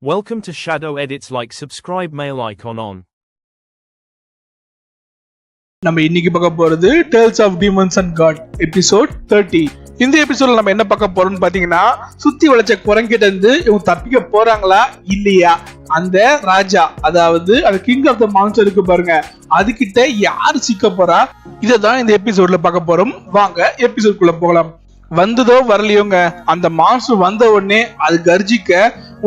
Welcome to Shadow Edits. Like, subscribe, mail icon on. நம்ம இன்னைக்கு பார்க்க போறது Tales of Demons and God episode 30. இந்த எபிசோட்ல நம்ம என்ன பார்க்க போறோம்னு பாத்தீங்கன்னா, சுத்தி வளைச்ச குரங்கிட்ட இருந்து இவங்க தப்பிக்க போறாங்களா இல்லையா, அந்த ராஜா அதாவது அந்த கிங் ஆஃப் த மான்ஸ்டர் இருக்கு பாருங்க, அதுகிட்ட யார் சிக்க போறா, இததான் இந்த எபிசோட்ல பார்க்க போறோம். வாங்க எபிசோட்குள்ள போகலாம். வந்ததோ வரலையோங்க, அந்த மான்ஸ்டர் வந்த உடனே அது கர்ஜிக்க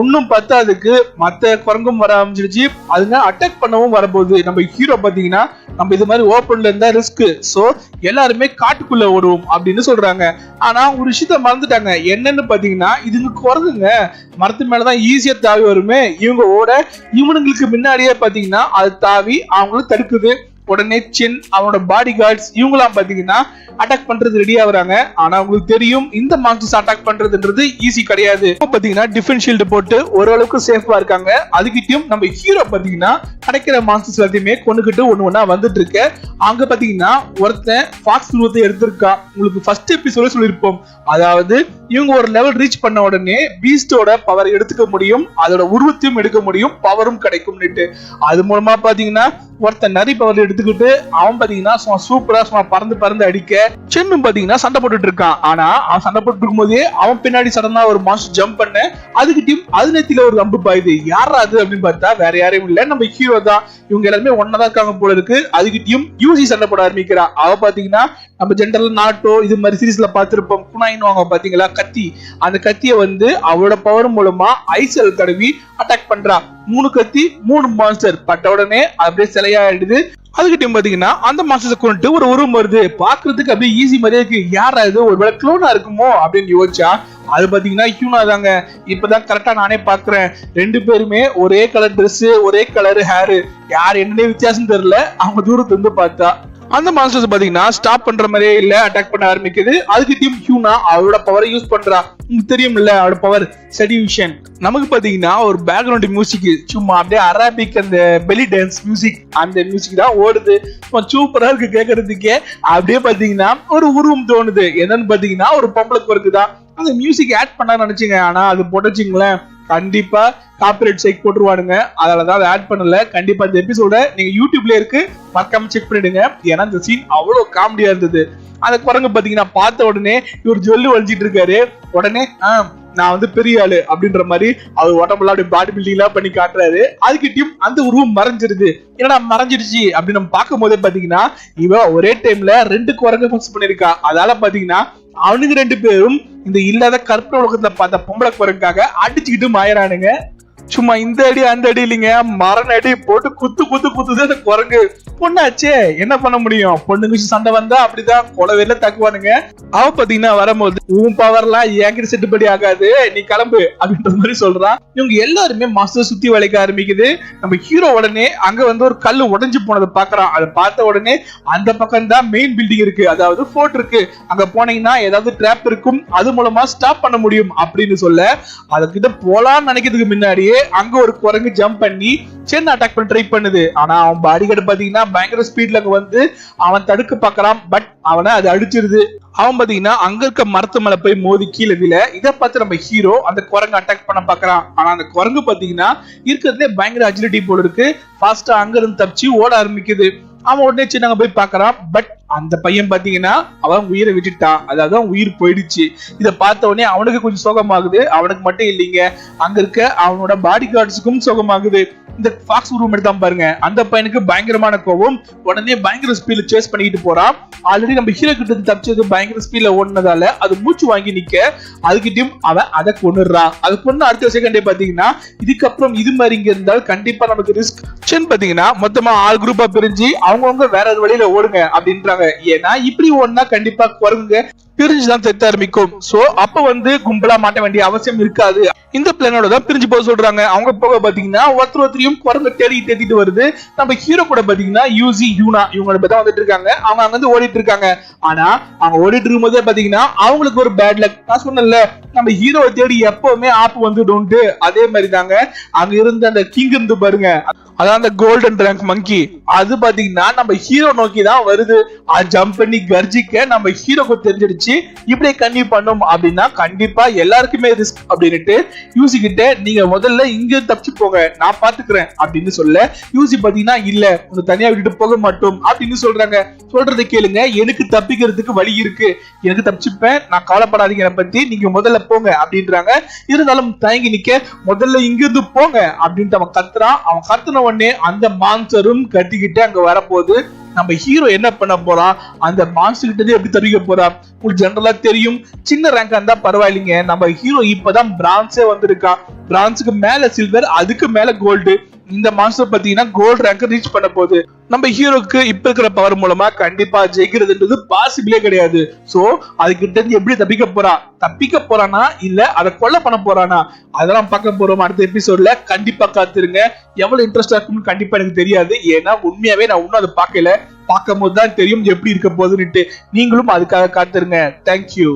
இன்னும் பார்த்தா அதுக்கு மத்த குரங்கும் வர ஆரம்பிச்சிருச்சு. அதுங்க அட்டாக் பண்ணவும் வரப்போகுது. நம்ம ஹீரோ பாத்தீங்கன்னா, நம்ம இது மாதிரி ஓப்பன்ல இருந்தா ரிஸ்க், சோ எல்லாருமே காட்டுக்குள்ள ஓடுவோம் அப்படின்னு சொல்றாங்க. ஆனா ஒரு விஷயத்த மறந்துட்டாங்க. என்னன்னு பாத்தீங்கன்னா, இதுங்க குரங்குங்க மரத்து மேலதான் ஈஸியா தாவி வருமே, இவங்க ஓட இவனுங்களுக்கு முன்னாடியே பாத்தீங்கன்னா அது தாவி அவங்களும் தடுக்குது. உடனே சின் அவனோட பாடி கார்ட்ஸ் இவங்களாம் பாத்தீங்கன்னா அட்டாக் பண்றது ரெடி ஆகுறாங்க. ஆனா உங்களுக்கு தெரியும், இந்த மான்ஸ்டர்ஸ் அட்டாக் பண்றதுன்றது ஈஸி கிடையாது. பாத்தீங்கன்னா டிஃபென்ஸ் ஷீல்டு போட்டு ஓரளவுக்கு சேஃபா இருக்காங்க. அதுக்கிட்டையும் நம்ம ஹீரோ பாத்தீங்கன்னா கிடைக்கிற மான்ஸ்டர்ஸ் எல்லாத்தையுமே கொண்டுகிட்டு ஒண்ணா வந்துட்டு இருக்கு. அங்க பாத்தீங்கன்னா ஒருத்தன் ஃபாக்ஸ் உருவத்தை எடுத்திருக்கான். உங்களுக்கு ஃபர்ஸ்ட் எபிசோட சொல்லிருப்போம், அதாவது இவங்க ஒரு லெவல் ரீச் பண்ண உடனே பீஸ்டோட பவர் எடுத்துக்க முடியும், அதோட உருவத்தையும் எடுக்க முடியும், பவரும் கிடைக்கும். அது மூலமா பாத்தீங்கன்னா ஒருத்தன் நரி பவர் எடுத்துக்கிட்டு அவன் பாத்தீங்கன்னா சூப்பரா பறந்து பறந்து அடிக்க, சென்னும் பாத்தீங்கன்னா சண்டை போட்டுட்டு இருக்கான். ஆனா அவன் சண்டை போட்டு இருக்கும் போதே அவன் பின்னாடி சடனா ஒரு மான்ஸ்டர் ஜம்ப் பண்ண, அதுக்கிட்டையும் அது நெத்தில ஒரு அம்பு பாயுது. யாரா அது அப்படின்னு பார்த்தா வேற யாரையும் இல்ல, நம்ம ஹீரோ தான். இவங்க எல்லாருமே ஒன்னதான் இருக்காங்க போல இருக்கு. அதுக்கிட்டையும் யூசி சண்டை போட ஆரம்பிக்கிறான். அவ பாத்தீங்கன்னா நம்ம ஜென்ரல் நாட்டோ இது மாதிரி சீரீஸ்ல பாத்திருப்போம், குனாயின்னு பாத்தீங்களா கத்தி, அந்த கத்திய வந்து அவளோட பவர் மூலமா ஐசல் தடவி அட்டாக் பண்றா. 3 கத்தி 3 மான்ஸ்டர் பட்ட உடனே அப்படியே சிலையாயிடுது. அதுக்கிட்டையும் பாத்தீங்கன்னா அந்த மான்ஸ்டர்ஸ் கொண்டு ஒரு உருவம் வருது. பாக்குறதுக்கு அப்படியே ஈஸி மாதிரியே இருக்கு. யாரா இது, ஒருவேளை க்ளோனா இருக்குமோ அப்படின்னு யோசிச்சா அது பாத்தீங்கன்னா ஹியூனா தாங்க. இப்பதான் கரெக்டா நானே பாக்குறேன், 2 பேருமே ஒரே கலர் ட்ரெஸ், ஒரே கலர் ஹேர், யார் என்னன்னே வித்தியாசம் தெரியல. அவங்க தூரத்துல இருந்து பார்த்தா அந்த மான்ஸ்டர்ஸ் பாத்தீங்கன்னா ஸ்டாப் பண்ற மாதிரியே இல்ல, அட்டாக் பண்ண ஆரம்பிக்குது. அதுக்கிட்டையும் ஹியூனா அவளோட பவரை யூஸ் பண்றா. உங்களுக்கு தெரியும் இல்ல அவளோட பவர் செடியூஷன். நமக்கு பாத்தீங்கன்னா ஒரு பேக்ரவுண்ட் மியூசிக் சும்மா அப்படியே அரபிக் அந்த பெலி டான்ஸ் மியூசிக், அந்த மியூசிக் தான் ஓடுது. சூப்பரா இருக்கு கேட்கறதுக்கே. அப்படியே பாத்தீங்கன்னா ஒரு உருவம் தோணுது. என்னன்னு பாத்தீங்கன்னா ஒரு பொம்பளை குரங்கு தான். அந்த மியூசிக் ஆட் பண்ண நினைச்சீங்க, ஆனா அது போட்டுச்சிங்களேன் கண்டிப்பா காப்பிரைட் ஸ்ட்ரைக் போட்டுருவானுங்க. அதனாலதான் அதை ஆட் பண்ணல. கண்டிப்பா இந்த எபிசோட நீங்க யூடியூப்ல இருக்கு, மறக்காம செக் பண்ணிடுங்க. ஏன்னா இந்த சீன் அவ்வளவு காமெடியா இருந்தது. அந்த குரங்கு பாத்தீங்கன்னா பார்த்த உடனே இவர் ஜொல்லு வலிச்சிட்டு இருக்காரு. உடனே நான் வந்து பெரிய ஆளு அப்படின்ற மாதிரி அவர் உடம்புல அப்படி பாடி பில்டிங் எல்லாம் பண்ணி காட்டுறாரு. அதுக்கிட்டையும் அந்த உருவம் மறைஞ்சிருது. என்னடா மறைஞ்சிருச்சு அப்படின்னு நம்ம பார்க்கும் போதே பாத்தீங்கன்னா இவன் ஒரே டைம்ல 2 குரங்கு ஃபிக்ஸ் பண்ணிருக்கா. அதால பாத்தீங்கன்னா அவனுக்கு 2 பேரும் இந்த இல்லாத கற்பனை உலகத்துல பார்த்த பொம்பளை குரங்காக அடிச்சுக்கிட்டு மாயறானுங்க. சும்மா இந்த அடி அந்த அடி இல்லைங்க, மரண அடி போட்டு குத்துது அந்த குரங்கு. பொண்ணாச்சே என்ன பண்ண முடியும், பொண்ணுங்க சண்டை வந்தா அப்படிதான் கொலவேல தக்குவானுங்க. அவ பாத்தீங்கன்னா வரும்போது உன் பவர்லாம் என்கிட்ட செட்டுப்படி ஆகாது, நீ கிளம்பு அப்படின்ற மாதிரி சொல்றான். இவங்க எல்லாருமே மாஸ்டர் சுத்தி வளைக்க ஆரம்பிக்குது. நம்ம ஹீரோ உடனே அங்க வந்து ஒரு கல்லு உடைஞ்சு போனதை பாக்குறான். அதை பார்த்த உடனே அந்த பக்கம் தான் மெயின் பில்டிங் இருக்கு, அதாவது ஃபோர்ட் இருக்கு. அங்க போனீங்கன்னா ஏதாவது ட்ராப் இருக்கும், அது மூலமா ஸ்டாப் பண்ண முடியும் அப்படின்னு சொல்ல, அதுக்கிட்ட போலான்னு நினைக்கிறதுக்கு முன்னாடியே அங்க ஒரு குரங்கு ஜம்ப் பண்ணி சென்னை அட்டாக் பண்ண ட்ரை பண்ணுது. ஆனா அவன் பாடி கார்டு பாத்தீங்கன்னா பயங்கர ஸ்பீட்ல அங்க வந்து அவன் தடுக்க பாக்குறான். பட் அவனை அது அடிச்சிருது. அவன் பாத்தீங்கன்னா அங்க இருக்க மரத்து மேல போய் மோதி கீழே விழ, இதை பார்த்து நம்ம ஹீரோ அந்த குரங்கு அட்டாக் பண்ண பாக்குறான். ஆனா அந்த குரங்கு பாத்தீங்கன்னா இருக்கிறதுலே பயங்கர அஜிலிட்டி போல இருக்கு. ஃபாஸ்டா அங்க இருந்து தப்பிச்சு ஓட ஆரம்பிக்குது. அவன் உடனே சின்ன போய் பாக்குறான். பட் அந்த பையன் பாத்தீங்கன்னா அவன் உயிரை விட்டுட்டான், அதாவது அவன் உயிர் போயிடுச்சு. இதை பார்த்த உடனே அவனுக்கு கொஞ்சம் சோகமாகுது. அவனுக்கு மட்டும் இல்லைங்க, அங்க இருக்க அவனோட பாடி கார்ட்ஸுக்கும் சோகமாகுது. இந்த ஃபாக்ஸ் ரூம் எடுத்தான் பாருங்க, அந்த பையனுக்கு பயங்கரமான கோவம். உடனே பயங்கர ஸ்பீட்ல சேஸ் பண்ணிட்டு போறான். ஆல்ரெடி நம்ம ஹீரோ கிட்ட தப்பிச்சது பயங்கர ஸ்பீட்ல ஓடுனதால அது மூச்சு வாங்கி நிக்க, அதுக்கிட்டையும் அவன் அதை கொண்டுறான். அது கொண்டு அடுத்த செகண்டே பாத்தீங்கன்னா இதுக்கப்புறம் இது மாதிரி இங்க இருந்தால் கண்டிப்பா நமக்கு ரிஸ்க். பாத்தீங்கன்னா மொத்தமா 6 குரூப்பா பிரிஞ்சு அவங்கவுங்க வேற ஒரு வழியில ஓடுங்க அப்படின்றாங்க. ஏன்னா இப்படி ஒன்னா கண்டிப்பா குரங்குங்க பிரிஞ்சுதான் தெத்த ஆரம்பிக்கும். சோ அப்ப வந்து கும்பலா மாட்ட வேண்டிய அவசியம் இருக்காது. இந்த பிளானோட தான் பிரிஞ்சு போக சொல்றாங்க. அவங்க போக பாத்தீங்கன்னா ஒருத்தரையும் குரங்கு தேடிட்டு வருது. நம்ம ஹீரோ கூட பாத்தீங்கன்னா யூசி ஹியூனா இவங்களோட தான் வந்துட்டு இருக்காங்க. அவங்க அங்க வந்து ஓடிட்டு இருக்காங்க. ஆனா அவங்க ஓடிட்டு இருக்கும் போதே பாத்தீங்கன்னா அவங்களுக்கு ஒரு பேட் லக். நான் சொன்னேன்ல, நம்ம ஹீரோவை தேடி எப்பவுமே ஆப்பு வந்துடும். அதே மாதிரி தாங்க அங்க இருந்த அந்த கிங் இருந்து பாருங்க, அதான் அந்த கோல்டன் ரேங்க் மங்கி அது பாத்தீங்கன்னா நம்ம ஹீரோ நோக்கி தான் வருது. அது ஜம்ப் பண்ணி கர்ஜிக்க நம்ம ஹீரோக்கு தெரிஞ்சிடுச்சு இப்படியே கன்னியூ பண்ணும் அப்படின்னா கண்டிப்பா எல்லாருக்குமே ரிஸ்க் அப்படின்னுட்டு யூசி கிட்ட நீங்க முதல்ல இங்க தப்பிச்சு போங்க நான் பாத்துக்கிறேன் அப்படின்னு சொல்ல யூசி பாத்தீங்கன்னா இல்ல உன்னை தனியா விட்டுட்டு போக மாட்டோம் அப்படின்னு சொல்றாங்க. சொல்றதை கேளுங்க, எனக்கு தப்பிக்கிறதுக்கு வழி இருக்கு, எனக்கு தப்பிச்சுப்பேன், நான் கவலைப்படாதீங்க என்னை பத்தி, நீங்க முதல்ல போங்க அப்படின்றாங்க. இருந்தாலும் தயங்கி நிக்க முதல்ல இங்க இருந்து போங்க அப்படின்ட்டு அவன் கத்துறான். அவன் கத்துன உடனே அந்த மான்சரும் கட்டிக்கிட்டு அங்க வரப்போகுது. நம்ம ஹீரோ என்ன பண்ண போறான், அந்த மான்ஸ்டர் கிட்ட எப்படி தருவிக்க போறான். உங்களுக்கு ஜெனரலா தெரியும், சின்ன ரேங்கா இருந்தா பரவாயில்லைங்க, நம்ம ஹீரோ இப்பதான் பிரான்ஸே வந்திருக்கான், பிரான்ஸுக்கு மேல சில்வர், அதுக்கு மேல கோல்டு. இந்த மான்ஸ்டர் பாத்தீங்கன்னா கோல்டு ரேங்க் ரீச் பண்ண போகுது. நம்ம ஹீரோக்கு இப்ப இருக்கிற பவர் மூலமா கண்டிப்பா ஜெயிக்கிறதுன்றது பாசிபிளே கிடையாது. சோ அதுகிட்ட இருந்து எப்படி தப்பிக்க போறானா இல்ல அதை கொல்ல பண்ண போறானா அதெல்லாம் பார்க்க போறோம் அடுத்த எபிசோட்ல. கண்டிப்பா காத்துருங்க. எவ்வளவு இன்ட்ரெஸ்டா இருக்கும்னு கண்டிப்பா எனக்கு தெரியாது, ஏன்னா உண்மையாவே நான் இன்னும் அதை பார்க்கல, பார்க்கும் போது தான் தெரியும் எப்படி இருக்க போகுதுன்னுட்டு. நீங்களும் அதுக்காக காத்துருங்க. தேங்க்யூ.